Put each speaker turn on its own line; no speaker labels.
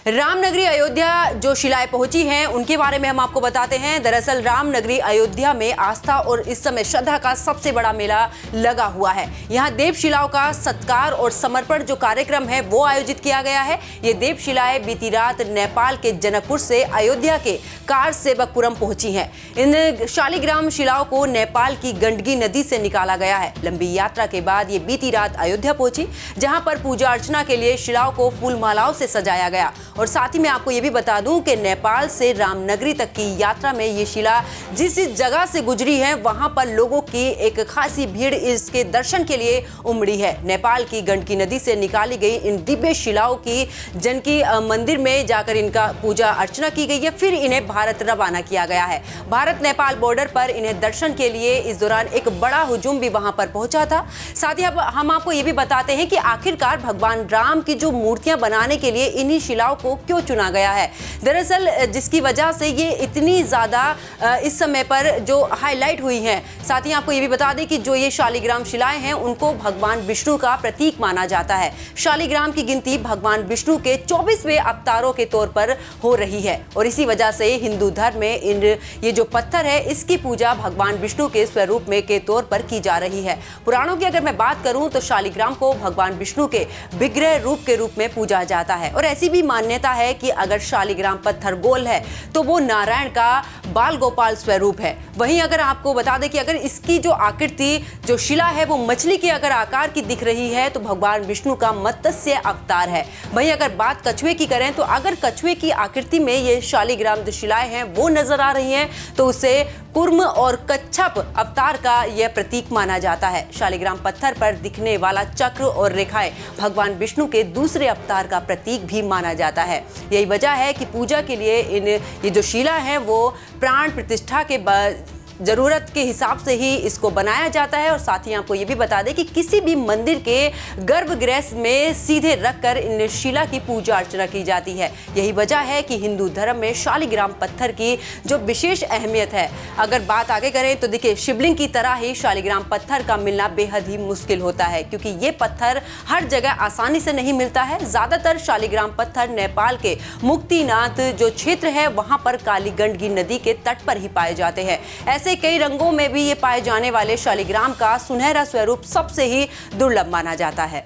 रामनगरी अयोध्या जो शिलाएं पहुंची हैं उनके बारे में हम आपको बताते हैं। दरअसल रामनगरी अयोध्या में आस्था और इस समय श्रद्धा का सबसे बड़ा मेला लगा हुआ है। यहाँ देवशिलाओं का सत्कार और समर्पण जो कार्यक्रम है वो आयोजित किया गया है। ये देवशिलाएं बीती रात नेपाल के जनकपुर से अयोध्या के कारसेवकपुरम पहुंची हैं। इन शालिग्राम शिलाओं को नेपाल की गंडकी नदी से निकाला गया है। लंबी यात्रा के बाद ये बीती रात अयोध्या पहुंची, जहां पर पूजा अर्चना के लिए शिलाओं को फूल मालाओं से सजाया गया। और साथ ही मैं आपको ये भी बता दूं कि नेपाल से रामनगरी तक की यात्रा में ये शिला जिस जगह से गुजरी है वहां पर लोगों की एक खासी भीड़ इसके दर्शन के लिए उमड़ी है। नेपाल की गंडकी नदी से निकाली गई इन दिव्य शिलाओं की जनकी मंदिर में जाकर इनका पूजा अर्चना की गई है। फिर इन्हें भारत रवाना किया गया है। भारत नेपाल बॉर्डर पर इन्हें दर्शन के लिए इस दौरान एक बड़ा हुजूम भी वहां पर पहुंचा था। साथ ही अब हम आपको ये भी बताते हैं कि आखिरकार भगवान राम की जो मूर्तियां बनाने के लिए इन्हीं शिलाओं को क्यों चुना गया है। दरअसल जिसकी वजह से ये इतनी ज़्यादा इस समय पर जो हाईलाइट हुई हैं। साथ ही आपको ये भी बता दें कि जो ये शालिग्राम शिलाएं हैं उनको भगवान विष्णु का प्रतीक माना जाता है। शालिग्राम की गिनती भगवान विष्णु के 24वें अवतारों के तौर पर हो रही है और इसी वजह से हिंदू धर्म में ये जो पत्थर है इसकी पूजा भगवान विष्णु के स्वरूप में के तौर पर की जा रही है। पुराणों की अगर मैं बात करूं तो शालिग्राम को भगवान विष्णु के विग्रह के रूप में पूजा जाता है और ऐसी भी मान्यता है कि अगर शालिग्राम पत्थर गोल है तो वो नारायण का बाल गोपाल स्वरूप है। वहीं अगर आपको बता दें कि अगर इसकी जो आकृति जो शिला है वो मछली के अगर आकार की दिख रही है तो भगवान विष्णु का मत्स्य अवतार है। वहीं अगर बात कछुए की करें तो अगर कछुए की आकृति में ये शालिग्राम जो शिलाएं हैं वो नजर आ रही हैं तो उसे कुर्म और कच्छप अवतार का यह प्रतीक माना जाता है। शालिग्राम पत्थर पर दिखने वाला चक्र और रेखाएं भगवान विष्णु के दूसरे अवतार का प्रतीक भी माना जाता है। यही वजह है कि पूजा के लिए ये जो शिला है वो प्राण प्रतिष्ठा के जरूरत के हिसाब से ही इसको बनाया जाता है। और साथ ही आपको ये भी बता दें कि किसी भी मंदिर के गर्भगृह में सीधे रखकर इन शिला की पूजा अर्चना की जाती है। यही वजह है कि हिंदू धर्म में शालिग्राम पत्थर की जो विशेष अहमियत है। अगर बात आगे करें तो देखिए शिवलिंग की तरह ही शालिग्राम पत्थर का मिलना बेहद ही मुश्किल होता है क्योंकि ये पत्थर हर जगह आसानी से नहीं मिलता है। ज्यादातर शालिग्राम पत्थर नेपाल के मुक्तिनाथ जो क्षेत्र है वहां पर काली गंडकी नदी के तट पर ही पाए जाते हैं। ऐसे कई रंगों में भी ये पाए जाने वाले शालिग्राम का सुनहरा स्वरूप सबसे ही दुर्लभ माना जाता है।